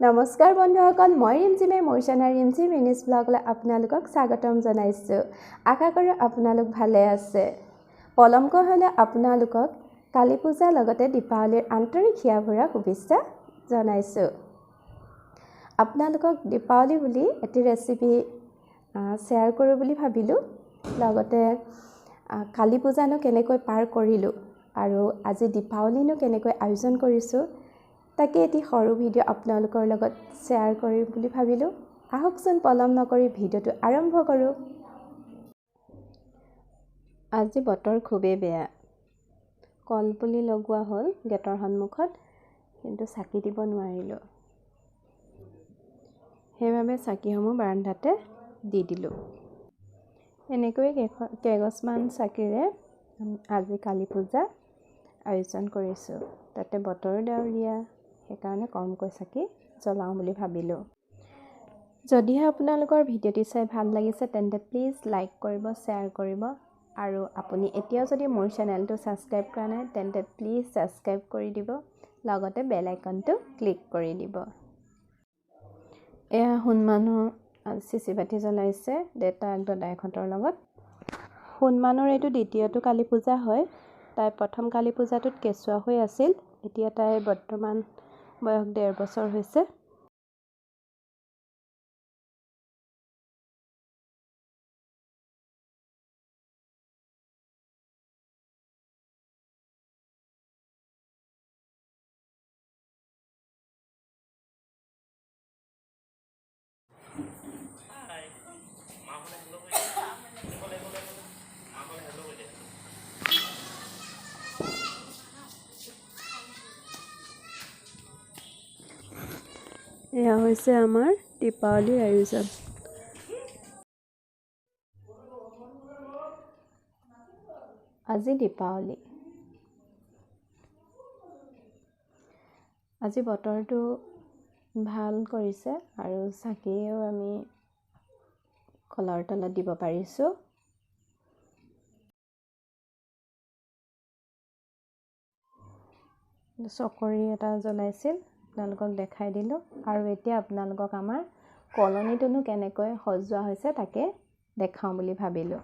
নমস্কাৰ বন্ধুসকল, মই ৰিমজিমে মোৰ চেনেল ৰিমজিম মিনিছ ব্লগলৈ আপোনালোকক স্বাগতম জনাইছোঁ। আশা কৰোঁ আপোনালোক ভালে আছে। পলমকৈ হ'লে আপোনালোকক কালী পূজাৰ লগতে দীপাৱলীৰ আন্তৰিক হিয়াভৰা শুভেচ্ছা জনাইছোঁ। আপোনালোকক দীপাৱলী বুলি এটি ৰেচিপি শ্বেয়াৰ কৰোঁ বুলি ভাবিলোঁ। লগতে কালী পূজানো কেনেকৈ পাৰ কৰিলোঁ আৰু আজি দীপাৱলীনো কেনেকৈ আয়োজন কৰিছোঁ তাকে এটি সৰু ভিডিঅ' আপোনালোকৰ লগত শ্বেয়াৰ কৰিম বুলি ভাবিলোঁ। আহকচোন পলম নকৰি ভিডিঅ'টো আৰম্ভ কৰোঁ। আজি বতৰ খুবেই বেয়া। কলপুলি লগোৱা হ'ল গেটৰ সন্মুখত, কিন্তু চাকি দিব নোৱাৰিলোঁ। সেইবাবে চাকিসমূহ বাৰান্দাতে দি দিলোঁ। এনেকৈ কেইগছমান চাকিৰে আজি কালী পূজা আয়োজন কৰিছোঁ। তাতে বতৰ ডাৱৰীয়া, সেইকাৰণে কমকৈ চাকি জ্বলাওঁ বুলি ভাবিলোঁ। যদিহে আপোনালোকৰ ভিডিঅ'টি চাই ভাল লাগিছে তেন্তে প্লিজ লাইক কৰিব, শ্বেয়াৰ কৰিব আৰু আপুনি এতিয়াও যদি মোৰ চেনেলটো ছাবস্ক্ৰাইব কৰা নাই তেন্তে প্লিজ ছাবস্ক্ৰাইব কৰি দিব, লগতে বেল আইকনটো ক্লিক কৰি দিব। এয়া হুনমানু চিচি বাতি জ্বলাইছে দেউতাক দদায়েকহঁতৰ লগত। হুনমানুৰ এইটো দ্বিতীয়টো কালী পূজা হয়। তাই প্ৰথম কালী পূজাটোত কেঁচুৱা হৈ আছিল। এতিয়া তাই বৰ্তমান বয়স 1.5 বছৰ হৈছে। এয়া হৈছে আমাৰ দীপাৱলীৰ আয়োজন। আজি দীপাৱলী। আজি বতৰটো ভাল কৰিছে আৰু চাকিও আমি কলৰ তলত দিব পাৰিছোঁ। চকৰি এটা জ্বলাইছিল, আপোনালোকক দেখাই দিলোঁ। আৰু এতিয়া আপোনালোকক আমাৰ কলনীটোনো কেনেকৈ সজোৱা হৈছে তাকে দেখাওঁ বুলি ভাবিলোঁ।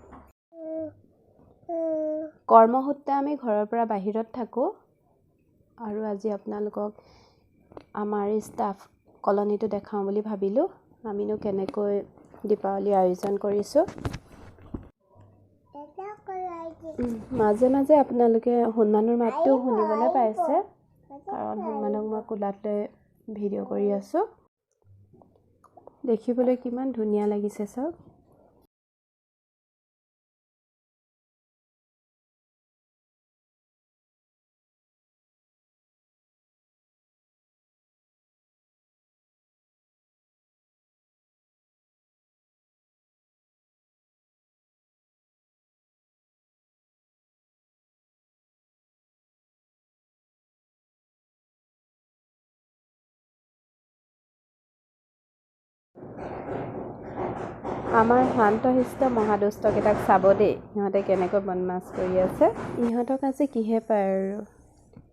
কৰ্মসূত্ৰে আমি ঘৰৰ পৰা বাহিৰত থাকোঁ আৰু আজি আপোনালোকক আমাৰ ষ্টাফ কলনীটো দেখাওঁ বুলি ভাবিলোঁ। আমিনো কেনেকৈ দীপাৱলীৰ আয়োজন কৰিছোঁ। মাজে মাজে আপোনালোকে হুনমানুৰ মাতটো শুনিবলৈ পাইছে, কাৰণ হুনমানুক মই কোলাত লৈ ভিডিঅ' কৰি আছোঁ। দেখিবলৈ কিমান ধুনীয়া লাগিছে চাওক। আমাৰ শান্তশিষ্ট মহাদুষ্টকেইটাক চাব দেই, সিহঁতে কেনেকৈ বদমাছ কৰি আছে। ইহঁতক আজি কিহে পায় আৰু,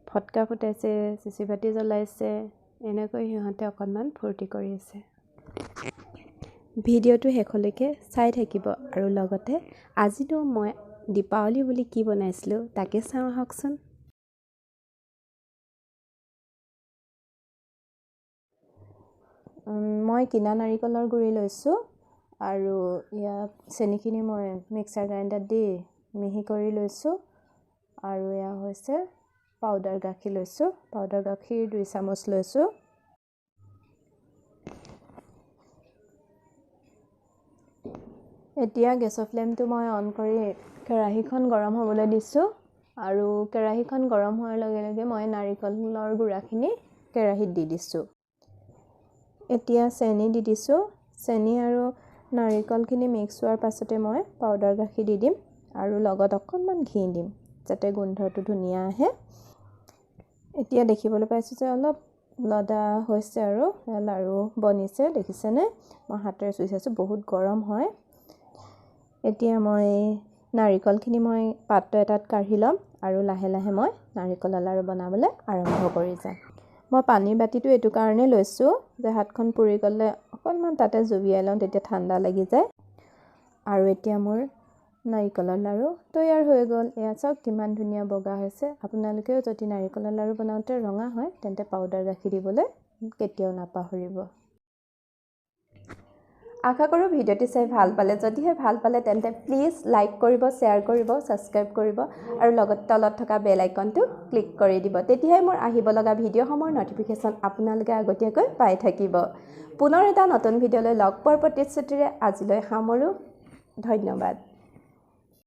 ফটকা ফুটাইছে, চিচি বাতি জ্বলাইছে, এনেকৈ সিহঁতে অকণমান ফূৰ্তি কৰি আছে। ভিডিঅ'টো শেষলৈকে চাই থাকিব আৰু লগতে আজিনো মই দীপাৱলী বুলি কি বনাইছিলোঁ তাকে চাওঁ আহকচোন। মই কিনা নাৰিকলৰ গুড়ি লৈছোঁ আৰু ইয়াত চেনিখিনি মই মিক্সাৰ গ্ৰাইণ্ডাৰত দি মিহি কৰি লৈছোঁ। আৰু এয়া হৈছে পাউডাৰ গাখীৰ লৈছোঁ। পাউডাৰ গাখীৰ 2 চামুচ লৈছোঁ। এতিয়া গেছৰ ফ্লেমটো মই অন কৰি কেৰাহীখন গৰম হ'বলৈ দিছোঁ। আৰু কেৰাহীখন গৰম হোৱাৰ লগে লগে মই নাৰিকলৰ গুড়াখিনি কেৰাহীত দি দিছোঁ। এতিয়া চেনি দি দিছোঁ। চেনি আৰু নাৰিকলখিনি মিক্স হোৱাৰ পাছতে মই পাউডাৰ গাখীৰ দি দিম আৰু লগত অকণমান ঘি দিম, যাতে গোন্ধটো ধুনীয়া আহে। এতিয়া দেখিবলৈ পাইছোঁ যে অলপ লদা হৈছে আৰু লাৰু বনিছে, দেখিছেনে? মই হাতেৰে চুই চাইছোঁ, বহুত গৰম হয়। এতিয়া মই নাৰিকলখিনি মই পাত্ৰ এটাত কাঢ়ি ল'ম আৰু লাহে লাহে মই নাৰিকলৰ লাৰু বনাবলৈ আৰম্ভ কৰি যাম। মই পানীৰ বাতিটো এইটো কাৰণে লৈছোঁ যে হাতখন পুৰি গ'লে অকণমান তাতে জুবিয়াই লওঁ, তেতিয়া ঠাণ্ডা লাগি যায়। আৰু এতিয়া মোৰ নাৰিকলৰ লাৰু তৈয়াৰ হৈ গ'ল। এয়া চাওক কিমান ধুনীয়া বগা হৈছে। আপোনালোকেও যদি নাৰিকলৰ লাৰু বনাওঁতে ৰঙা হয় তেন্তে পাউডাৰ গাখীৰ দিবলৈ কেতিয়াও নাপাহৰিব। আশা কৰোঁ ভিডিঅ'টি চাই ভাল পালে। যদিহে ভাল পালে তেন্তে প্লিজ লাইক কৰিব, শ্বেয়াৰ কৰিব, ছাবস্ক্ৰাইব কৰিব আৰু লগত তলত থকা বেল আইকনটো ক্লিক কৰি দিব। তেতিয়াহে মোৰ আহিব লগা ভিডিঅ'সমূহৰ নটিফিকেশ্যন আপোনালোকে আগতীয়াকৈ পাই থাকিব। পুনৰ এটা নতুন ভিডিঅ'লৈ লগ পোৱাৰ প্ৰতিশ্ৰুতিৰে আজিলৈ সামৰোঁ। ধন্যবাদ।